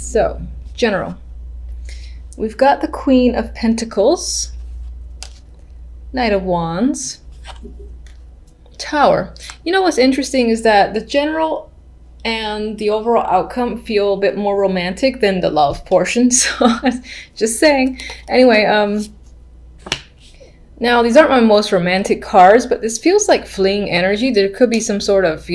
So, general. We've got the Queen of Pentacles, Knight of Wands, Tower. You know what's interesting is that the general and the overall outcome feel a bit more romantic than the love portion. So, just saying. Anyway, now, these aren't my most romantic cards, but this feels like fleeing energy. There could be some sort of,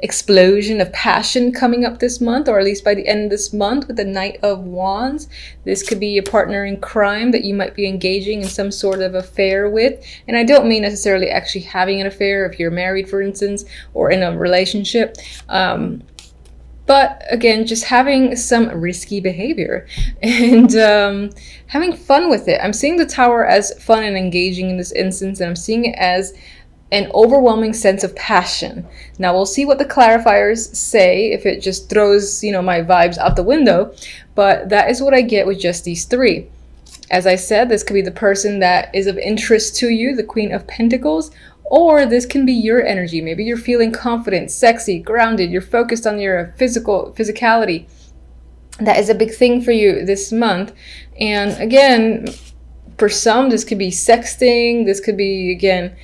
explosion of passion coming up this month, or at least by the end of this month with the Knight of Wands. This could be a partner in crime that you might be engaging in some sort of affair with. And I don't mean necessarily actually having an affair if you're married, for instance, or in a relationship. But again, just having some risky behavior and having fun with it. I'm seeing the Tower as fun and engaging in this instance, and I'm seeing it as an overwhelming sense of passion. Now we'll see what the clarifiers say, if it just throws, my vibes out the window, but that is what I get with just these three. As I said, this could be the person that is of interest to you, the Queen of Pentacles, or this can be your energy. Maybe you're feeling confident, sexy, grounded, you're focused on your physicality. That is a big thing for you this month. And again, for some, this could be sexting, this could be, again,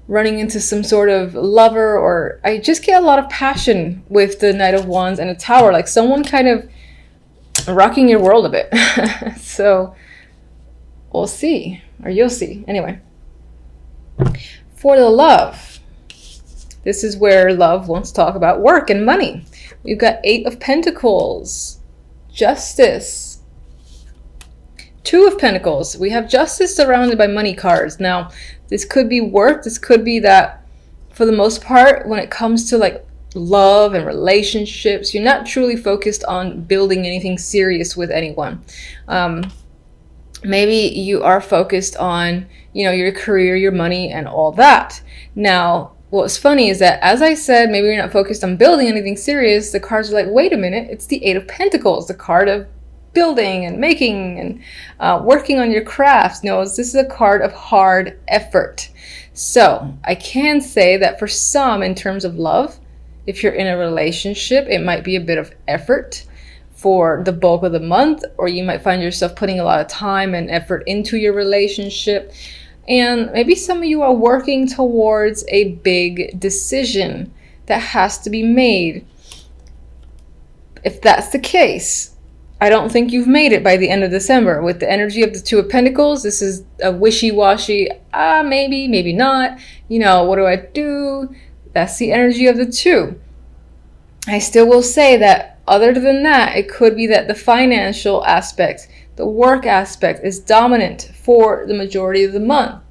running into some sort of lover, or I just get a lot of passion with the Knight of Wands and the Tower, like someone kind of rocking your world a bit. So we'll see, or you'll see. Anyway. For the love, this is where love wants to talk about work and money. We've got 8 of Pentacles, Justice, 2 of Pentacles. We have Justice surrounded by money cards. Now, this could be work. This could be that, for the most part, when it comes to like love and relationships, you're not truly focused on building anything serious with anyone. Maybe you are focused on, your career, your money, and all that. Now, what's funny is that, as I said, maybe you're not focused on building anything serious. The cards are like, wait a minute, it's the 8 of Pentacles, the card of building and making and working on your crafts. No, this is a card of hard effort. So I can say that for some, in terms of love, if you're in a relationship, it might be a bit of effort for the bulk of the month, or you might find yourself putting a lot of time and effort into your relationship. And maybe some of you are working towards a big decision that has to be made. If that's the case, I don't think you've made it by the end of December. With the energy of the 2 of Pentacles, this is a wishy-washy, maybe, maybe not. What do I do? That's the energy of the 2. I still will say that other than that, it could be that the financial aspect, the work aspect is dominant for the majority of the month.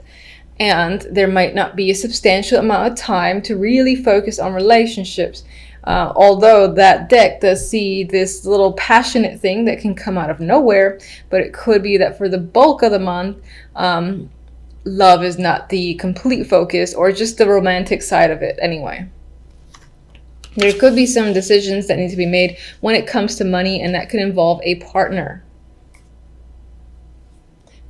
And there might not be a substantial amount of time to really focus on relationships. Although that deck does see this little passionate thing that can come out of nowhere, but it could be that for the bulk of the month, love is not the complete focus, or just the romantic side of it anyway. There could be some decisions that need to be made when it comes to money, and that could involve a partner.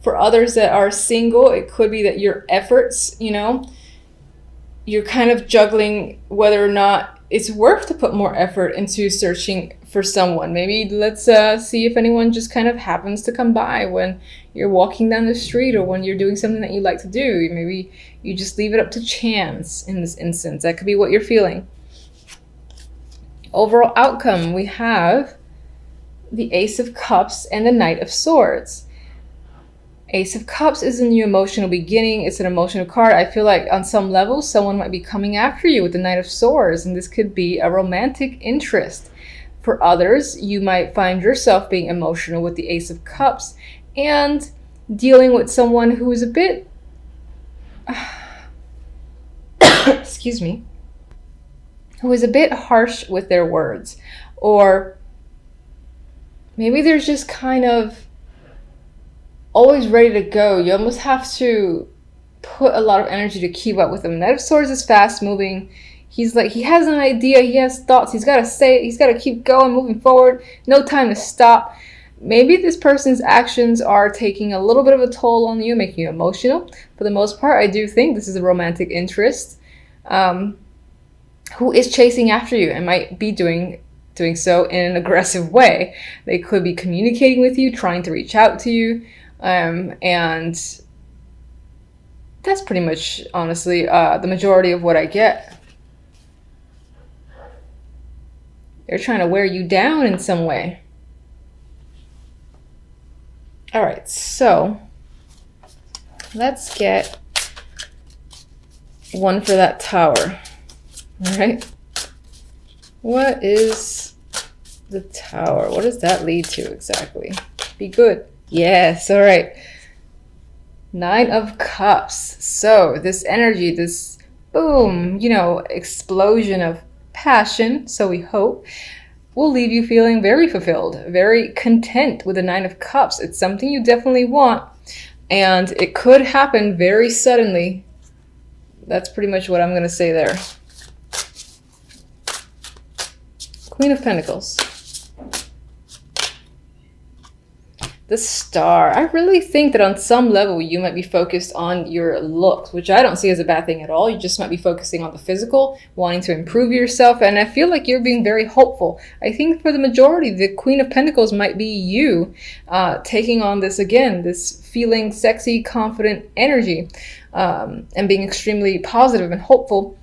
For others that are single, it could be that your efforts, you're kind of juggling whether or not it's worth to put more effort into searching for someone. Maybe let's see if anyone just kind of happens to come by when you're walking down the street, or when you're doing something that you like to do. Maybe you just leave it up to chance in this instance. That could be what you're feeling. Overall outcome, we have the Ace of Cups and the Knight of Swords. Ace of Cups is a new emotional beginning. It's an emotional card. I feel like on some level, someone might be coming after you with the Knight of Swords, and this could be a romantic interest. For others, you might find yourself being emotional with the Ace of Cups and dealing with someone who is a bit, excuse me, who is a bit harsh with their words. Or maybe they're just kind of always ready to go. You almost have to put a lot of energy to keep up with them. Knight of Swords is fast moving. He's like, he has an idea, he has thoughts, he's got to say it, he's got to keep going, moving forward, no time to stop. Maybe this person's actions are taking a little bit of a toll on you, making you emotional. For the most part, I do think this is a romantic interest who is chasing after you and might be doing doing so in an aggressive way. They could be communicating with you, trying to reach out to you, and that's pretty much, honestly, the majority of what I get. They're trying to wear you down in some way. All right, so let's get one for that Tower. All right. What is the Tower? What does that lead to exactly? Be good. Yes. All right. 9 of Cups. So this energy, this boom, explosion of passion, so we hope, will leave you feeling very fulfilled, very content with the 9 of Cups. It's something you definitely want, and it could happen very suddenly. That's pretty much what I'm going to say there. Queen of Pentacles. The Star. I really think that on some level you might be focused on your looks, which I don't see as a bad thing at all. You just might be focusing on the physical, wanting to improve yourself, and I feel like you're being very hopeful. I think for the majority, the Queen of Pentacles might be you taking on this again, this feeling sexy, confident energy, and being extremely positive and hopeful.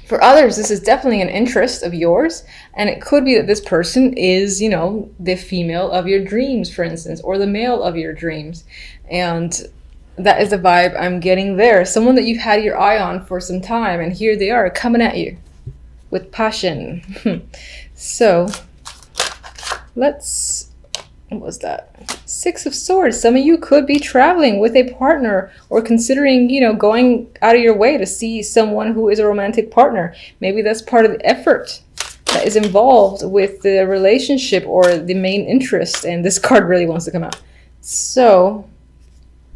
For others, this is definitely an interest of yours, and it could be that this person is, the female of your dreams, for instance, or the male of your dreams. And that is the vibe I'm getting there. Someone that you've had your eye on for some time, and here they are coming at you with passion. So what was that? 6 of Swords. Some of you could be traveling with a partner or considering, going out of your way to see someone who is a romantic partner. Maybe that's part of the effort that is involved with the relationship or the main interest. And this card really wants to come out. So,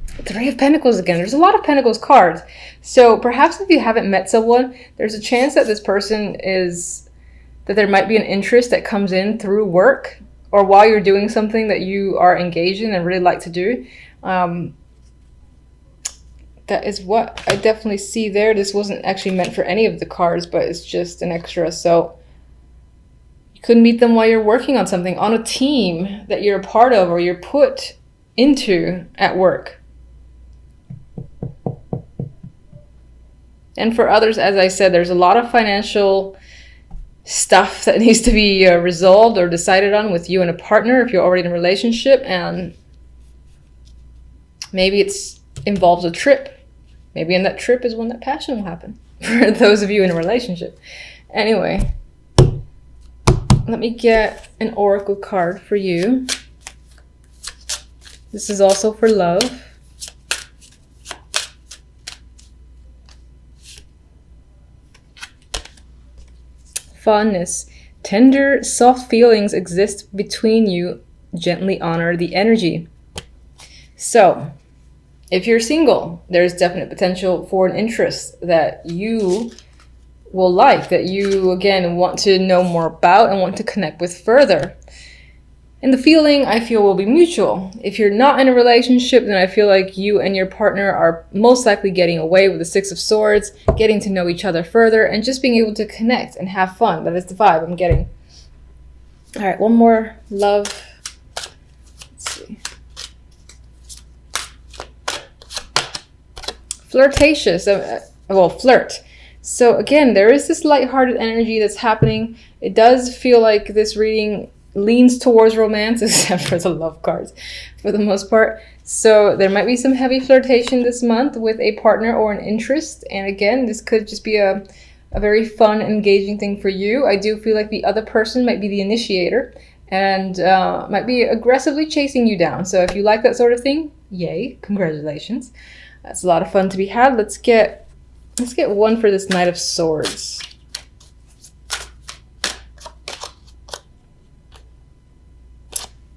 3 of Pentacles again. There's a lot of Pentacles cards. So perhaps if you haven't met someone, there's a chance that this person that there might be an interest that comes in through work, or while you're doing something that you are engaged in and really like to do. That is what I definitely see there. This wasn't actually meant for any of the cards, but it's just an extra. So you could meet them while you're working on something, on a team that you're a part of or you're put into at work. And for others, as I said, there's a lot of financial stuff that needs to be resolved or decided on with you and a partner if you're already in a relationship, and maybe it's involves a trip. Maybe in that trip is when that passion will happen for those of you in a relationship. Anyway, let me get an oracle card for you. This is also for love. Fondness. Tender, soft feelings exist between you. Gently honor the energy. So, if you're single, there's definite potential for an interest that you will like, that you, again, want to know more about and want to connect with further. And the feeling, I feel, will be mutual. If you're not in a relationship, then I feel like you and your partner are most likely getting away with the 6 of Swords, getting to know each other further, and just being able to connect and have fun. That is the vibe I'm getting. All right, one more love. Let's see. Flirtatious. Flirt. So again, there is this lighthearted energy that's happening. It does feel like this reading leans towards romance, except for the love cards for the most part. So there might be some heavy flirtation this month with a partner or an interest. And again, this could just be a very fun, engaging thing for you. I do feel like the other person might be the initiator and might be aggressively chasing you down. So if you like that sort of thing, yay, congratulations. That's a lot of fun to be had. Let's get one for this Knight of Swords.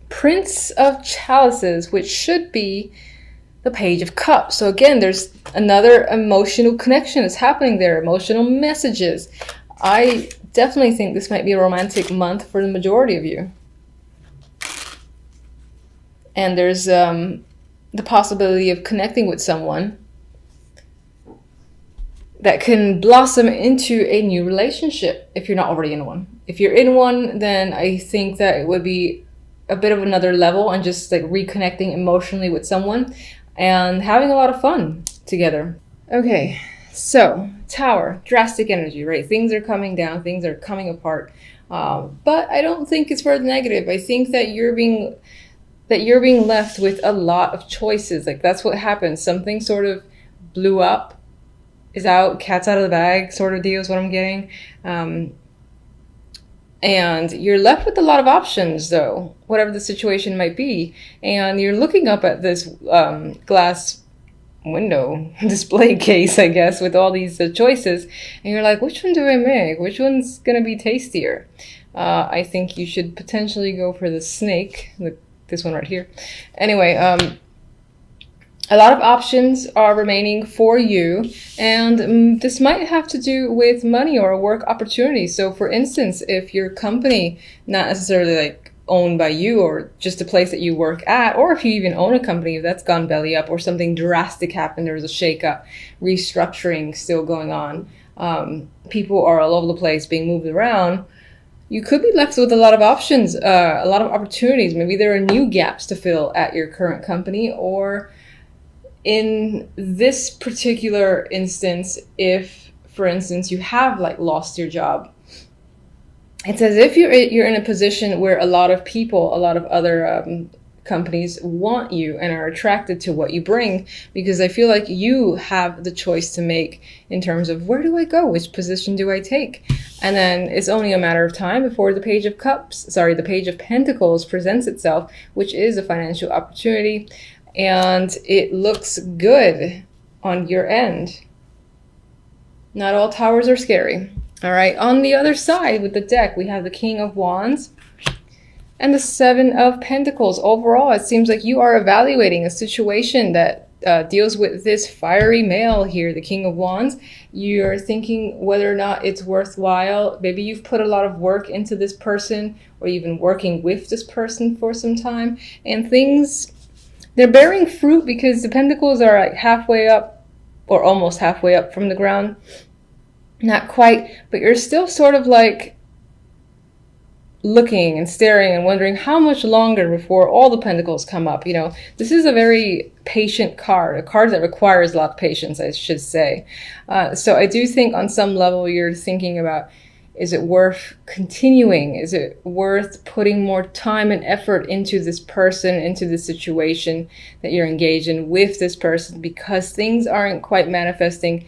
Prince of Chalices, which should be the Page of Cups. So again, there's another emotional connection that's happening there, emotional messages. I definitely think this might be a romantic month for the majority of you. And there's the possibility of connecting with someone that can blossom into a new relationship if you're not already in one. If you're in one, then I think that it would be a bit of another level and just like reconnecting emotionally with someone and having a lot of fun together. Okay, so Tower, drastic energy, right? Things are coming down, things are coming apart. But I don't think it's for the negative. I think that you're being left with a lot of choices. Like that's what happened. Something sort of blew up, is out, cat's out of the bag sort of deal is what I'm getting. And you're left with a lot of options though, whatever the situation might be. And you're looking up at this glass window display case, I guess, with all these choices, and you're like, which one do I make? Which one's gonna be tastier? I think you should potentially go for the snake, this one right here. Anyway, a lot of options are remaining for you, and this might have to do with money or work opportunities. So for instance, if your company, not necessarily like owned by you or just a place that you work at, or if you even own a company that's gone belly up or something drastic happened, there's a shakeup, restructuring still going on, people are all over the place being moved around, you could be left with a lot of options, a lot of opportunities. Maybe there are new gaps to fill at your current company, or in this particular instance, if, for instance, you have like lost your job, it's as if you're in a position where a lot of people, a lot of other companies want you and are attracted to what you bring, because I feel like you have the choice to make in terms of where do I go, which position do I take, and then it's only a matter of time before the Page of Pentacles presents itself, which is a financial opportunity, and it looks good on your end. Not all towers are scary. All right, on the other side with the deck, we have the King of Wands and the Seven of Pentacles. Overall, it seems like you are evaluating a situation that deals with this fiery male here, the King of Wands. You're thinking whether or not it's worthwhile. Maybe you've put a lot of work into this person, or you've been working with this person for some time, and things, they're bearing fruit because the Pentacles are like halfway up or almost halfway up from the ground. Not quite, but you're still sort of like looking and staring and wondering how much longer before all the pentacles come up. You know, this is a very patient card, a card that requires a lot of patience, I should say. So I do think on some level you're thinking about, is it worth continuing? Is it worth putting more time and effort into this person, into the situation that you're engaged in with this person, because things aren't quite manifesting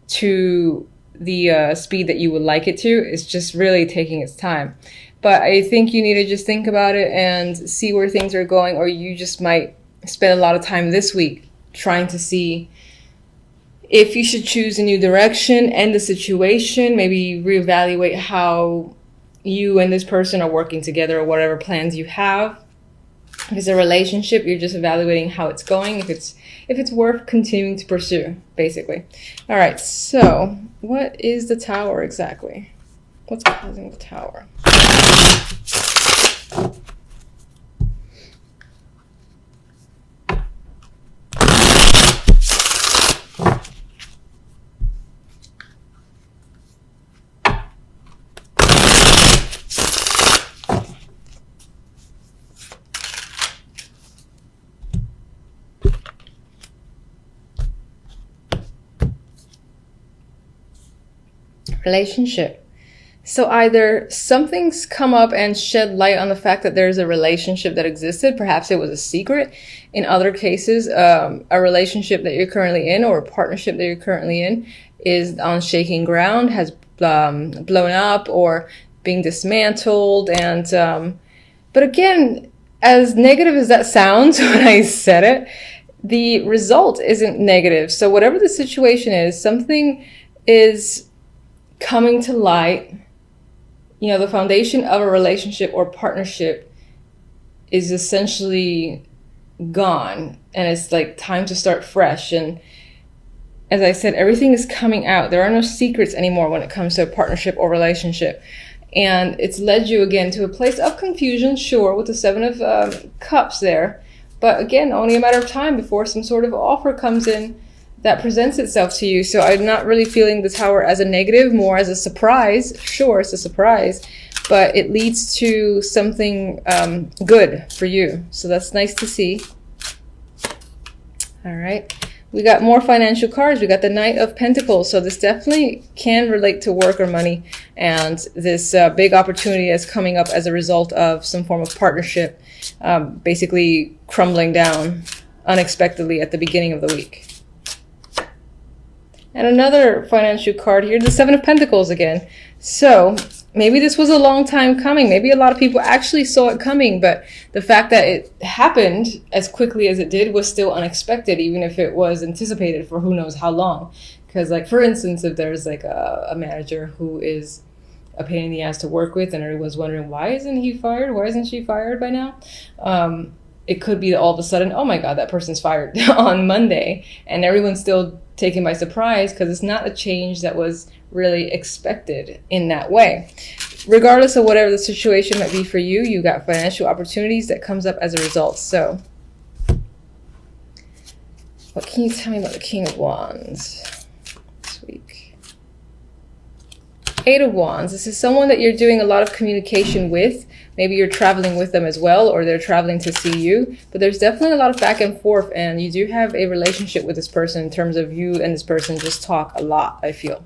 to the speed that you would like it to. It's just really taking its time. But I think you need to just think about it and see where things are going, or you just might spend a lot of time this week trying to see if you should choose a new direction, end the situation, maybe reevaluate how you and this person are working together, or whatever plans you have. If it's a relationship, you're just evaluating how it's going, if it's worth continuing to pursue, basically. All right, so what is the Tower exactly? What's causing the Tower? Relationship. So either something's come up and shed light on the fact that there's a relationship that existed. Perhaps it was a secret. In other cases, a relationship that you're currently in, or a partnership that you're currently in, is on shaking ground, has blown up or being dismantled. And but again, as negative as that sounds when I said it, the result isn't negative. So whatever the situation is, something is coming to light. You know, the foundation of a relationship or partnership is essentially gone, and it's like time to start fresh. And as I said, everything is coming out. There are no secrets anymore when it comes to a partnership or relationship. And it's led you again to a place of confusion, sure, with the Seven of Cups there. But again, only a matter of time before some sort of offer comes in that presents itself to you. So I'm not really feeling the Tower as a negative, more as a surprise. Sure, it's a surprise, but it leads to something good for you. So that's nice to see. All right. We got more financial cards. We got the Knight of Pentacles. So this definitely can relate to work or money. And this big opportunity is coming up as a result of some form of partnership, basically crumbling down unexpectedly at the beginning of the week. And another financial card here, the Seven of Pentacles again. So maybe this was a long time coming. Maybe a lot of people actually saw it coming, but the fact that it happened as quickly as it did was still unexpected, even if it was anticipated for who knows how long. Because, like, for instance, if there's like a manager who is a pain in the ass to work with and everyone's wondering, why isn't he fired? Why isn't she fired by now? It could be all of a sudden, oh my God, that person's fired on Monday, and everyone's still taken by surprise because it's not a change that was really expected in that way. Regardless of whatever the situation might be for you, you got financial opportunities that comes up as a result. So what can you tell me about the King of Wands this week? Eight of Wands. This is someone that you're doing a lot of communication with. Maybe you're traveling with them as well, or they're traveling to see you. But there's definitely a lot of back and forth, and you do have a relationship with this person in terms of you and this person just talk a lot, I feel.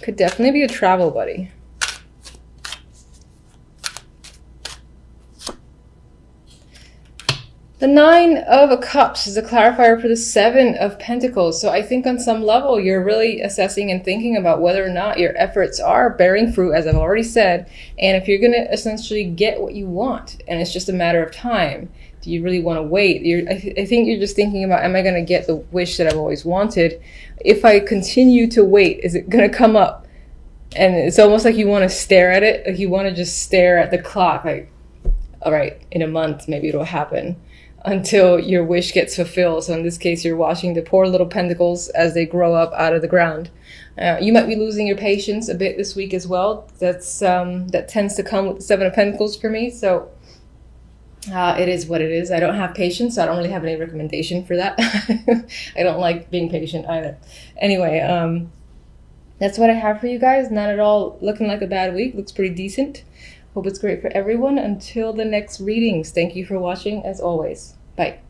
Could definitely be a travel buddy. The Nine of Cups is a clarifier for the Seven of Pentacles. So I think on some level, you're really assessing and thinking about whether or not your efforts are bearing fruit, as I've already said. And if you're going to essentially get what you want, and it's just a matter of time, do you really want to wait? I think you're just thinking about, am I going to get the wish that I've always wanted? If I continue to wait, is it going to come up? And it's almost like you want to stare at it. Like you want to just stare at the clock. Like, all right, in a month, maybe it'll happen, until your wish gets fulfilled. So in this case, you're watching the poor little pentacles as they grow up out of the ground. You might be losing your patience a bit this week as well. That tends to come with the Seven of Pentacles for me. So it is what it is. I don't have patience, so I don't really have any recommendation for that. I don't like being patient either. Anyway, that's what I have for you guys. Not at all looking like a bad week. Looks pretty decent. Hope it's great for everyone. Until the next readings, thank you for watching as always. Bye.